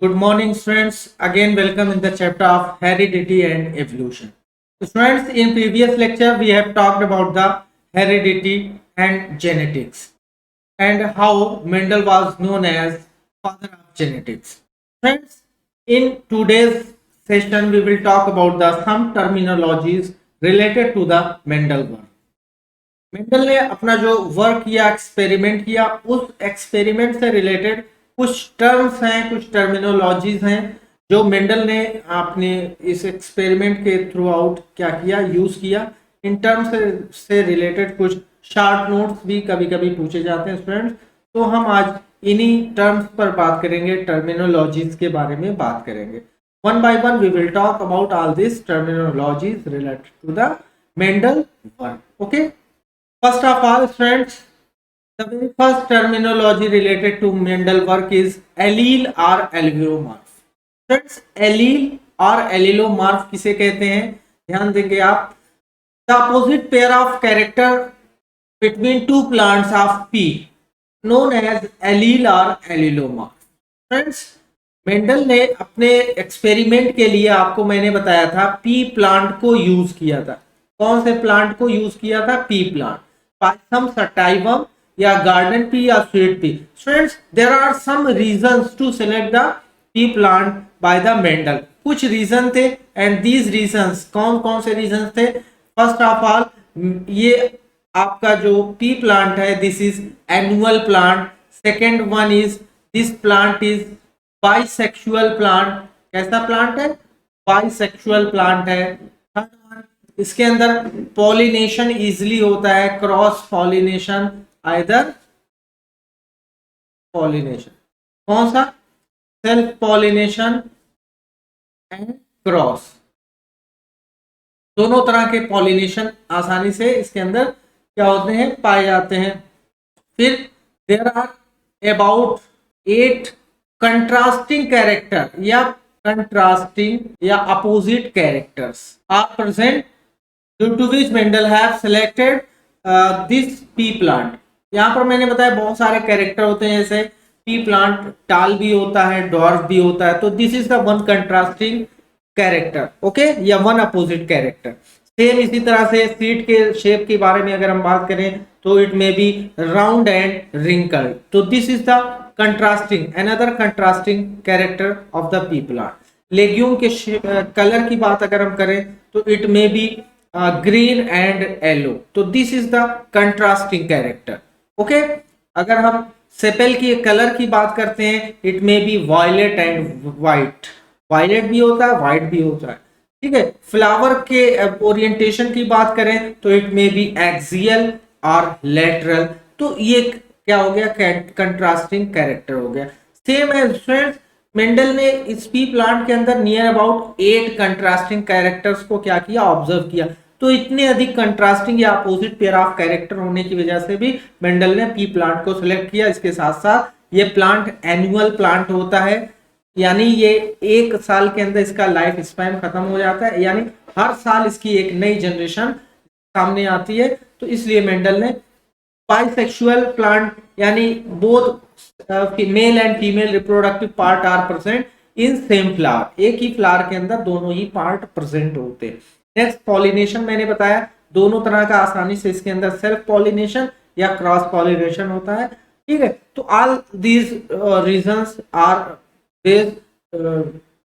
Good morning, students. Again, welcome in the chapter of heredity and evolution. So, students, in previous lecture, we have talked about the heredity and genetics and how Mendel was known as father of genetics. Friends, in today's session, we will talk about the some terminologies related to the Mendel work. Mendel ने अपना जो work किया experiment किया उस experiment से related कुछ terms हैं कुछ टर्मिनोलॉजीज हैं जो मेंडल ने अपने इस एक्सपेरिमेंट के थ्रू आउट क्या किया यूज किया इन टर्म्स से रिलेटेड कुछ शॉर्ट नोट्स भी कभी कभी पूछे जाते हैं स्टूडेंट्स। तो हम आज इन्हीं टर्म्स पर बात करेंगे, टर्मिनोलॉजीज के बारे में बात करेंगे। One by one we will talk about all this terminologies related to the Mendel work. Okay, first of all, friends, the very first terminology related to Mendel work is allele or allelomorph. Friends, allele और allelomorph किसे कहते हैं? ध्यान देंगे आप। The opposite pair of character between two plants of pea known as allele or allelomorph. Friends, Mendel ने अपने experiment के लिए आपको मैंने बताया था पी प्लांट को यूज किया था। कौन से प्लांट को यूज किया था? पी प्लांट, पाइथम सटाइवम या गार्डन पी या sweet pea. Students, there are some reasons to select the pea plant by the Mendel. कुछ रीजन थे एंड दीज रीजंस कौन कौन से रीजंस थे? फर्स्ट ऑफ ऑल, ये आपका जो पी प्लांट है this is annual plant. Second one is this plant is bisexual plant. कैसा प्लांट है? बाइसेक्सुअल प्लांट है। इसके अंदर पॉलिनेशन इजिली होता है, क्रॉस पॉलिनेशन, आइदर पॉलिनेशन कौन सा? सेल्फ पॉलिनेशन एंड क्रॉस, दोनों तरह के पॉलिनेशन आसानी से इसके अंदर क्या होते हैं? पाए जाते हैं। फिर there are about 8 contrasting character या कंट्रास्टिंग या opposite characters are present due to which Mendel have selected this pea plant। यहाँ पर मैंने बताया बहुत सारे कैरेक्टर होते हैं, जैसे पी प्लांट टाल भी होता है, डॉर्फ भी होता है, तो this is the one contrasting character, okay, या वन अपोजिट कैरेक्टर। सेम इसी तरह से सीड के शेप के बारे में अगर हम बात करें तो it may be round and wrinkled, तो this is the contrasting another contrasting character of the pea plant. Legume के कलर की बात अगर हम करें तो it may be green and yellow, तो this is the contrasting character, okay. अगर हम सेपेल की कलर की बात करते हैं it may be violet and white, violet भी होता है, व्हाइट भी होता है, ठीक है। फ्लावर के ओरिएंटेशन की बात करें तो इट मे बी एक्सियल और लेटरल, तो ये क्या हो गया? कंट्रास्टिंग कैरेक्टर हो गया। सेम एज फ्रेंड्स, मेंडल ने इस पी प्लांट के अंदर नियर अबाउट 8 कंट्रास्टिंग कैरेक्टर्स को क्या किया? ऑब्जर्व किया। तो इतने अधिक कंट्रास्टिंग या अपोजिट पेयर ऑफ कैरेक्टर होने की वजह से भी मेंडल ने पी प्लांट को सिलेक्ट किया। इसके साथ साथ ये प्लांट एनुअल प्लांट होता है, यानी ये 1 साल के अंदर इसका लाइफ स्पैन खत्म हो जाता है, यानी हर साल इसकी एक नई जनरेशन सामने आती है। तो इसलिए मेंडल ने बाइसेक्सुअल प्लांट यानी both male and female reproductive part are present in same flower, एक ही फ्लावर के अंदर दोनों ही पार्ट प्रेजेंट होते हैं। नेक्स्ट, पॉलिनेशन मैंने बताया दोनों तरह का आसानी से इसके अंदर सेल्फ पॉलिनेशन या क्रॉस पॉलिनेशन होता है, ठीक है। तो all these reasons are based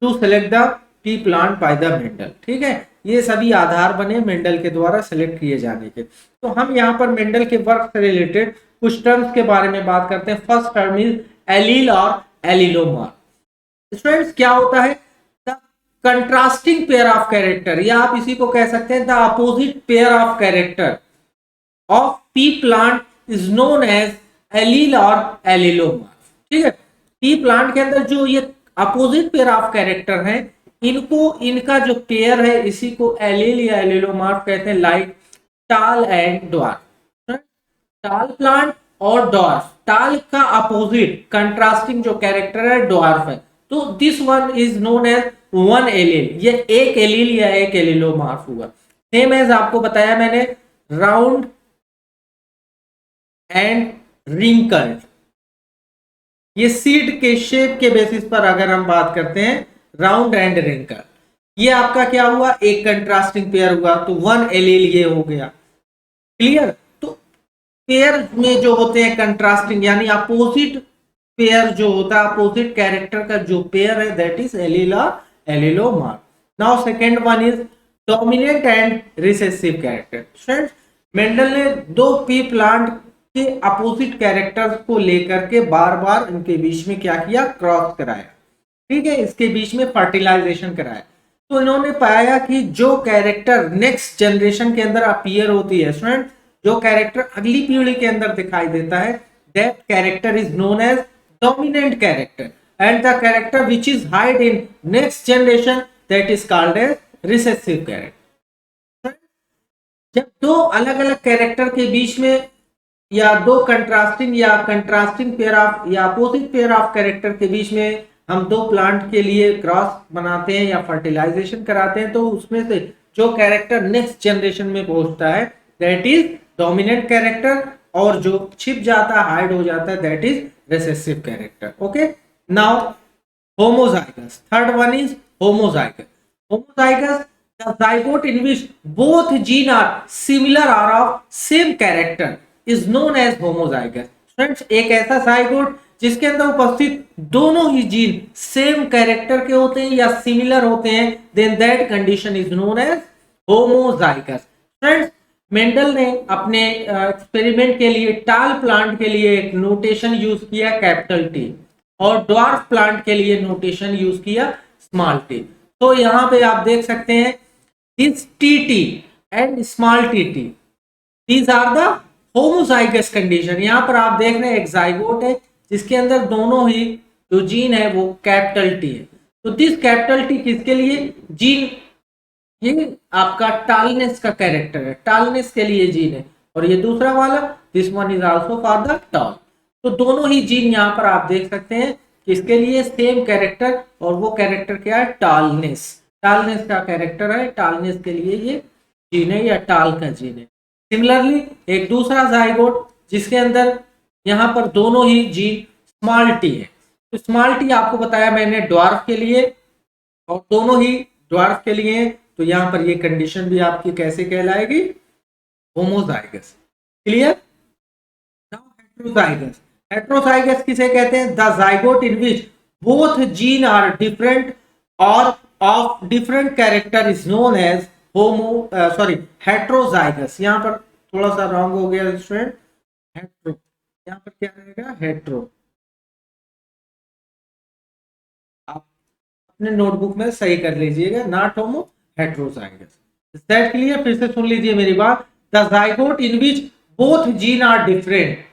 to select the pea plant by the Mendel, ठीक है। ये सभी आधार बने मेंडल के द्वारा सेलेक्ट किए जाने के। तो हम यहाँ पर मेंडल के वर्क से रिलेटेड कुछ टर्म्स के बारे में बात करते हैं। फर्स्ट टर्म इज एलील और एलिलोमर। स्टूडेंट्स, क्या होता है? The contrasting pair of character, या आप इसी को कह सकते हैं the opposite pair of character of pea plant is known as allele और एलिलोमर, ठीक है। पी प्लांट के अंदर जो ये अपोजिट पेयर ऑफ कैरेक्टर हैं इनको, इनका जो पेयर है इसी को एलील या एलिलोमॉर्फ कहते हैं, like tall and dwarf. Tall plant और डॉर्फ, टाल का अपोजिट कंट्रास्टिंग जो कैरेक्टर है डॉर्फ है, तो this one is known as one allele, ये एक एलील या एक एलिलोमॉर्फ हुआ। सेम एज आपको बताया मैंने राउंड एंड रिंकल्ड, ये सीड के शेप के बेसिस पर अगर हम बात करते हैं, राउंड एंड रिंकल, ये आपका क्या हुआ, एक कंट्रास्टिंग पेयर हुआ, तो वन एलील ये हो गया। क्लियर। तो पेयर में जो होते हैं कंट्रास्टिंग यानी अपोजिट पेयर जो होता है, अपोजिट कैरेक्टर का जो पेयर है, दैट इज एलील और allelomorph. Now second one is dominant and recessive character. Friends, Mendel ने दो पी प्लांट के अपोजिट कैरेक्टर्स को लेकर के बार बार इनके बीच में क्या किया, क्रॉस कराया। ठीक है, इसके बीच में फर्टिलाइजेशन कराया। तो इन्होंने पाया कि जो कैरेक्टर नेक्स्ट जनरेशन के अंदर अपीयर होती है, स्टूडेंट, जो कैरेक्टर अगली पीढ़ी के अंदर दिखाई देता है, that character is known as dominant character, and the character which is hide in next generation, that is called as recessive character. जब दो अलग अलग कैरेक्टर के बीच में या दो कंट्रास्टिंग पेयर ऑफ या अपोजिट पेयर ऑफ कैरेक्टर के बीच में हम दो प्लांट के लिए क्रॉस बनाते हैं या फर्टिलाइजेशन कराते हैं, तो उसमें से जो कैरेक्टर नेक्स्ट जनरेशन में पहुंचता है, दैट इज डोमिनेंट कैरेक्टर, और जो छिप जाता है, हाइड हो जाता है, that is recessive character. Okay, now homozygous, third one is homozygous. Homozygous, the zygote in which both gene are similar or of same character is known as homozygous। Friends, एक ऐसा जाइगोट जिसके अंदर उपस्थित दोनों ही gene same character के होते हैं या सिमिलर होते हैं, then that condition is known as homozygous. Friends, Mendel ने अपने एक्सपेरिमेंट के लिए टाल प्लांट के लिए एक नोटेशन यूज किया कैपिटल टी, और ड्वार्फ प्लांट के लिए नोटेशन यूज किया स्मॉल टी। तो यहां पे आप देख सकते हैं this TT and small TT, these are the homozygous condition। यहां पर आप देख रहे हैं एक जाइगोट है जिसके अंदर दोनों ही जो जीन है वो कैपिटल टी है। तो दिस कैपिटल टी किसके लिए जीन, ये आपका टालनेस का कैरेक्टर है, टालनेस के लिए जीन है, और ये दूसरा वाला this one is also for the tall. तो दोनों ही जीन यहाँ पर आप देख सकते हैं किसके लिए, सेम कैरेक्टर, और वो कैरेक्टर क्या है, टालनेस। टालनेस का कैरेक्टर है, टालनेस के लिए ये जीन है या टाल का जीन है। सिमिलरली एक दूसरा जाइगोट जिसके अंदर यहाँ पर दोनों ही जीन स्मॉल टी है, तो स्मॉल टी आपको बताया मैंने ड्वार्फ के लिए, और दोनों ही ड्वार्फ के लिए हैं, तो यहाँ पर ये कंडीशन भी आपकी कैसे कहलाएगी, homozygous. Clear. Now heterozygous. Heterozygous किसे कहते हैं, the zygote in which both gene are different और of different character is known as heterozygous। यहां पर थोड़ा सा रॉन्ग हो गया स्टूडेंट, हेट्रो, यहां पर क्या रहेगा, हेट्रो। आप अपने नोटबुक में सही कर लीजिएगा, not homo, heterozygous. That clear. फिर से सुन लीजिए मेरी बात, the zygote in which both gene are different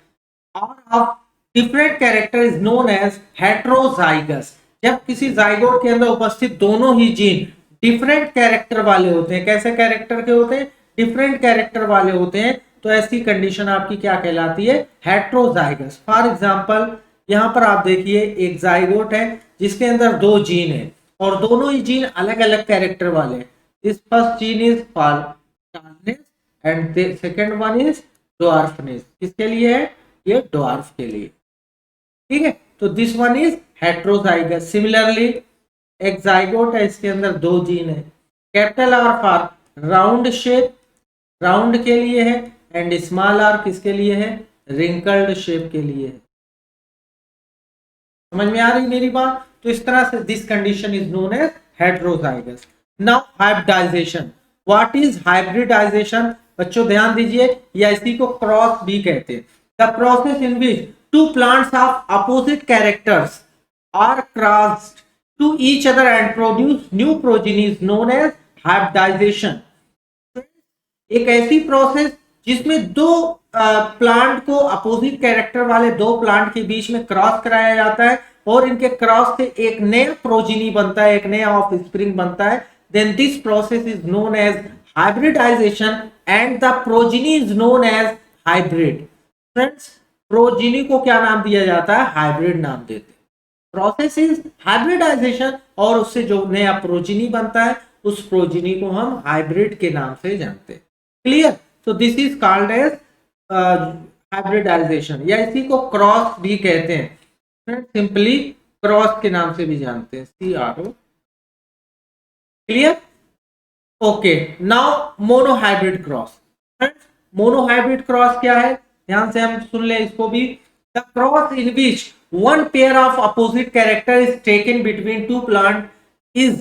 और of different character is known as heterozygous. जब किसी जाइगोट के अंदर उपस्थित दोनों ही जीन डिफरेंट कैरेक्टर वाले होते हैं, कैसे कैरेक्टर के होते हैं, डिफरेंट कैरेक्टर वाले होते हैं, तो ऐसी कंडीशन आपकी क्या कहलाती है, हेट्रोजाइगस। फॉर एग्जांपल यहां पर आप देखिए एक जाइगोट है जिसके अंदर दो जीन है और दोनों ही जीन अलग अलग कैरेक्टर वाले हैं। This first gene is for tallness and second one is dwarfness. किसके लिए है, ये ड्वार्फ के लिए। ठीक है, तो this one is heterozygous. Similarly एक जाइगोट है, इसके अंदर दो जीन है, capital R for round shape, round के लिए है, एंड स्मॉल आर किसके लिए है, रिंकल्ड शेप के लिए है। समझ में आ रही मेरी बात। तो इस तरह से this condition is known as heterozygous. Now hybridisation. What is hybridisation, बच्चों ध्यान दीजिए, या इसी को क्रॉस भी कहते हैं। The process in which two plants of opposite characters are crossed to each other and produce new progeny is known as hybridization। एक ऐसी प्रोसेस जिसमें दो प्लांट को अपोजिट कैरेक्टर वाले दो प्लांट के बीच में क्रॉस कराया जाता है और इनके क्रॉस से एक नया प्रोजिनी बनता है, एक नया ऑफ स्प्रिंग बनता है, then this process is known as hybridisation and the progeny is known as hybrid. Friends, progeny को क्या नाम दिया जाता है, हाइब्रिड नाम देते हैं। प्रोसेस इज हाइब्रिडाइजेशन, और उससे जो नया प्रोजिनी बनता है उस प्रोजिनी को हम हाइब्रिड के नाम से जानते हैं। Clear. So this is called as hybridisation, या इसी को क्रॉस भी कहते हैं। सिंपली क्रॉस के नाम से भी जानते हैं, CRO। Clear? Okay, now monohybrid cross. Monohybrid cross क्या है, ध्यान से हम सुन ले इसको भी। The cross in which one pair of opposite character is taken between two plant is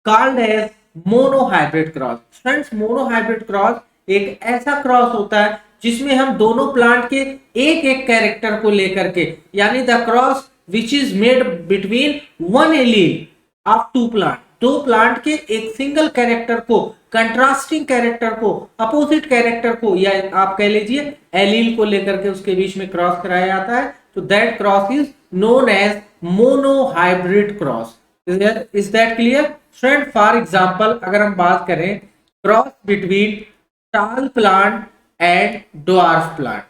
called as monohybrid cross. Friends, monohybrid cross एक ऐसा क्रॉस होता है जिसमें हम दोनों प्लांट के एक एक कैरेक्टर को लेकर के, यानी the cross which is made between one allele of two plant, दो प्लांट के एक सिंगल कैरेक्टर को, कंट्रास्टिंग कैरेक्टर को, अपोजिट कैरेक्टर को, या आप कह लीजिए एलील को लेकर के उसके बीच में क्रॉस कराया जाता है, तो that cross is known as monohybrid cross. Is that clear friend? For example अगर हम बात करें cross between tall plant and dwarf plant,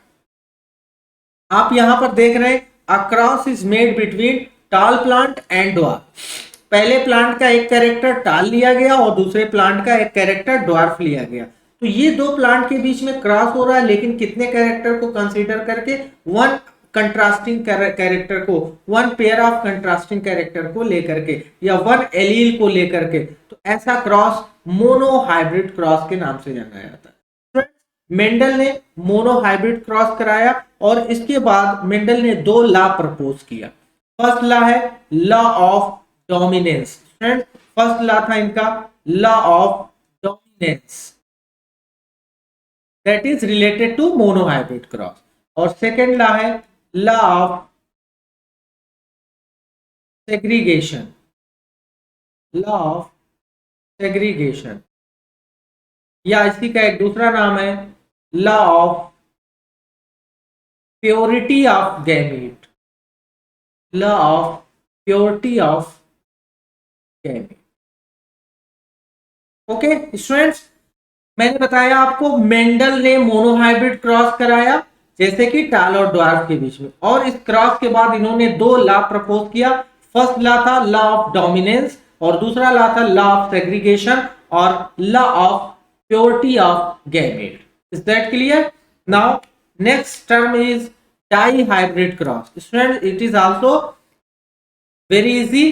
आप यहां पर देख रहे हैं a cross is made between tall plant and dwarf. पहले प्लांट का एक कैरेक्टर टाल लिया गया और दूसरे प्लांट का एक कैरेक्टर ड्वार्फ लिया गया, तो ये दो प्लांट के बीच में क्रॉस हो रहा है, लेकिन कितने कैरेक्टर को कंसीडर करके, वन कंट्रास्टिंग कैरेक्टर को, one pair of contrasting character को लेकर के, या वन एलील को लेकर के, तो ऐसा क्रॉस मोनोहाइब्रिड क्रॉस के नाम से जाना जाता है। मेंडल ने मोनोहाइब्रिड क्रॉस कराया और इसके बाद मेंडल ने दो लॉ प्रपोज किया। फर्स्ट लॉ है law of dominance. First law था इनका law of dominance, that is related to monohybrid cross, और सेकेंड लॉ है law of segregation. Law of segregation, या इसी का एक दूसरा नाम है law of purity of gamete. Law of purity of gamete. Okay students, मैंने बताया आपको मेंडल ने मोनोहाइब्रिड क्रॉस कराया जैसे कि टाल और ड्वार्फ के बीच में, और इस क्रॉस के बाद इन्होंने दो लॉ प्रपोज किया। फर्स्ट लॉ था लॉ ऑफ डोमिनेंस और दूसरा लॉ था लॉ ऑफ सेग्रीगेशन और law of purity of gamete. Is that clear? Now next term is dihybrid cross. Student, it is also very easy.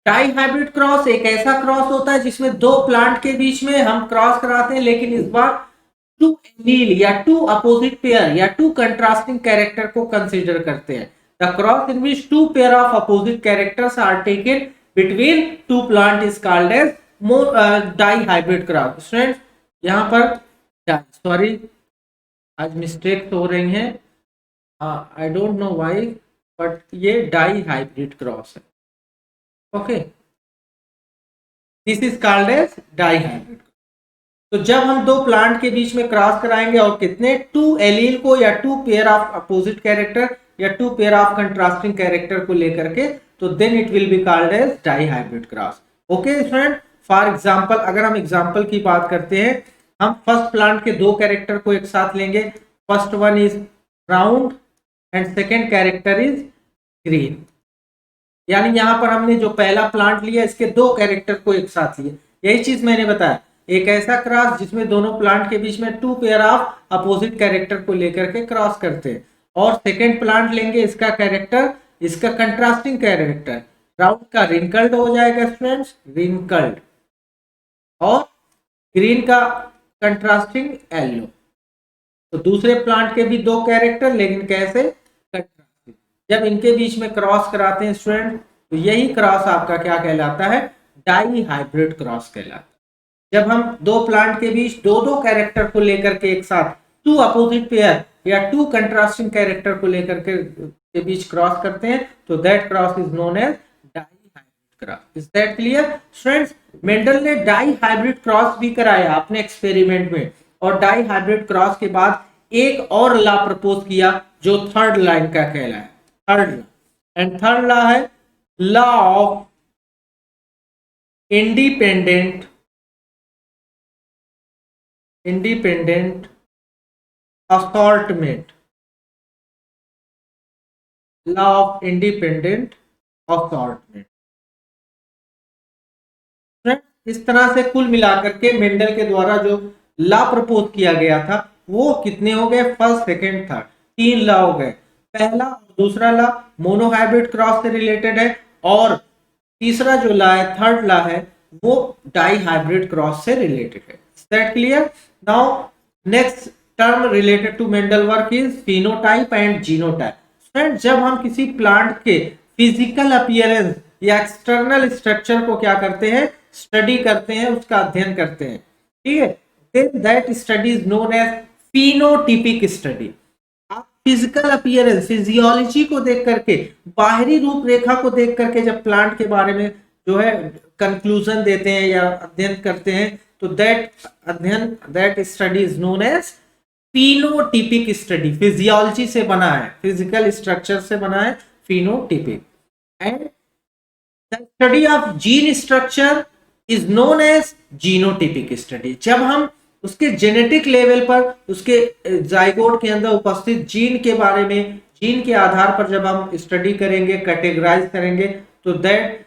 Dihybrid cross एक ऐसा cross होता है जिसमें दो प्लांट के बीच में हम क्रॉस कराते हैं, लेकिन इस बार टू एलील या टू अपोजिट पेयर या टू कंट्रास्टिंग कैरेक्टर को कंसीडर करते हैं। The cross in which two pair of opposite characters are taken between two plant is called as dihybrid cross. Students, यहाँ पर सॉरी आज मिस्टेक हो रही हैं, I don't know why, but ये डाइहाइब्रिड क्रॉस है। Okay, this is called as dihybrid. तो जब हम दो प्लांट के बीच में क्रॉस कराएंगे और कितने टू एलील को या two pair of opposite character या two pair of contrasting character को लेकर के, तो then it will be called as dihybrid cross. Okay friend, for example अगर हम एग्जांपल की बात करते हैं, हम फर्स्ट प्लांट के दो कैरेक्टर को एक साथ लेंगे। First one is round and second character is green, यानी यहां पर हमने जो पहला प्लांट लिया इसके दो कैरेक्टर को एक साथ लिए। यही चीज मैंने बताया, एक ऐसा क्रॉस जिसमें दोनों प्लांट के बीच में two pair of opposite character को लेकर के क्रॉस करते हैं। और सेकेंड प्लांट लेंगे, इसका कैरेक्टर, इसका कंट्रास्टिंग कैरेक्टर, राउंड का रिंकल्ड हो जाएगा स्टूडेंट्स, रिंकल्ड, और ग्रीन का कंट्रास्टिंग येलो। तो दूसरे प्लांट के भी दो कैरेक्टर, लेकिन कैसे? कंट्रास्टिंग। जब इनके बीच में क्रॉस कराते हैं स्टूडेंट, तो यही क्रॉस आपका क्या कहलाता है? डाइहाइब्रिड क्रॉस कहलाता है। जब हम दो प्लांट के बीच दो दो कैरेक्टर को लेकर के एक साथ टू अपोजिट पेयर या टू कंट्रास्टिंग कैरेक्टर को लेकर के बीच क्रॉस करते हैं, तो that cross is known as dihybrid cross. Is that clear students? Mendel ने डाइहाइब्रिड क्रॉस भी कराया अपने एक्सपेरिमेंट में, और डाइहाइब्रिड क्रॉस के बाद एक और लॉ प्रपोज किया जो थर्ड लाइन का कहलाया, third law. And third law है लॉ ऑफ इंडिपेंडेंट असॉर्टमेंट। लॉ ऑफ इंडिपेंडेंट असॉर्टमेंट। इस तरह से कुल मिलाकर के मेंडल के द्वारा जो लॉ प्रपोज किया गया था वो कितने हो गए? फर्स्ट, सेकेंड, थर्ड, तीन लॉ हो गए। पहला दूसरा ला मोनोहाइब्रिड क्रॉस से रिलेटेड है, और तीसरा जो ला है, थर्ड ला है, वो डाई हाइब्रिड क्रॉस से रिलेटेड है। Is that clear? Now next term related to Mendel work is phenotype and genotype. Friends, जब हम किसी प्लांट के फिजिकल अपीयरेंस या एक्सटर्नल स्ट्रक्चर को क्या करते हैं, स्टडी करते हैं, उसका अध्ययन करते हैं, ठीक है, then that study is known as phenotypic study. आप फिजिकल अपीयरेंस, फिजियोलॉजी को देख करके, बाहरी रूपरेखा को देख करके जब प्लांट के बारे में जो है कंक्लूजन देते हैं या अध्ययन करते हैं, तो that study is known as phenotypic study. Physiology से बना है, फिजिकल स्ट्रक्चर से बना है, phenotypic. And the study of gene structure is known as genotypic study. जब हम उसके जेनेटिक लेवल पर, उसके जाइगोट के अंदर उपस्थित जीन के बारे में, जीन के आधार पर जब हम स्टडी करेंगे, कैटेगराइज करेंगे, तो that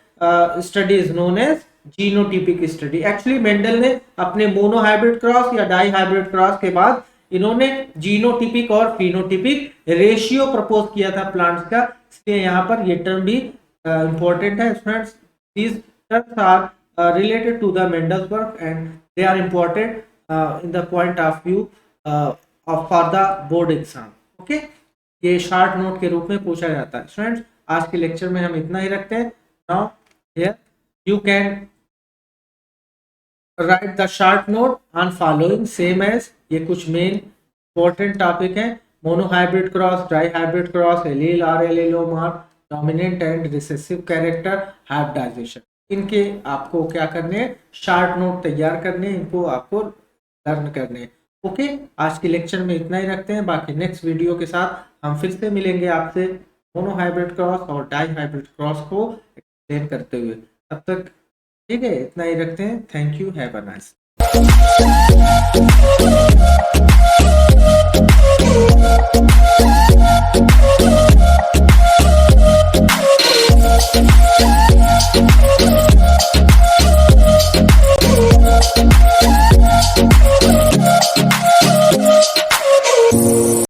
study is known as genotypic study. Actually Mendel ने अपने मोनोहाइब्रिड क्रॉस या डाई हाइब्रिड क्रॉस के बाद इन्होंने जीनोटिपिक और फिनोटिपिक रेशियो प्रपोज किया था प्लांट्स का, इसलिए यहाँ पर ये टर्म भी इंपॉर्टेंट है friends. These terms are related to the Mendel's work and they are important in the point of view for the board exam. Okay, ये शार्ट नोट के रूप में पूछा जाता है। स्टूडेंट्स, आज के लेक्चर में हम इतना ही रखते हैं। Now here you can write the short note on following same as. ये कुछ मेन इंपॉर्टेंट टॉपिक है, monohybrid cross, dihybrid cross, allele और allelomorph, dominant and recessive character, hybridization. इनके आपको क्या करने हैं, शार्ट नोट तैयार करने, इनको आपको लर्न करने। ओके, आज के लेक्चर में इतना ही रखते हैं, बाकी नेक्स्ट वीडियो के साथ हम फिर से मिलेंगे आपसे मोनोहाइब्रिड क्रॉस और डाई हाइब्रिड क्रॉस को एक्सप्लेन करते हुए। तब तक ठीक है, इतना ही रखते हैं। Thank you, have a nice.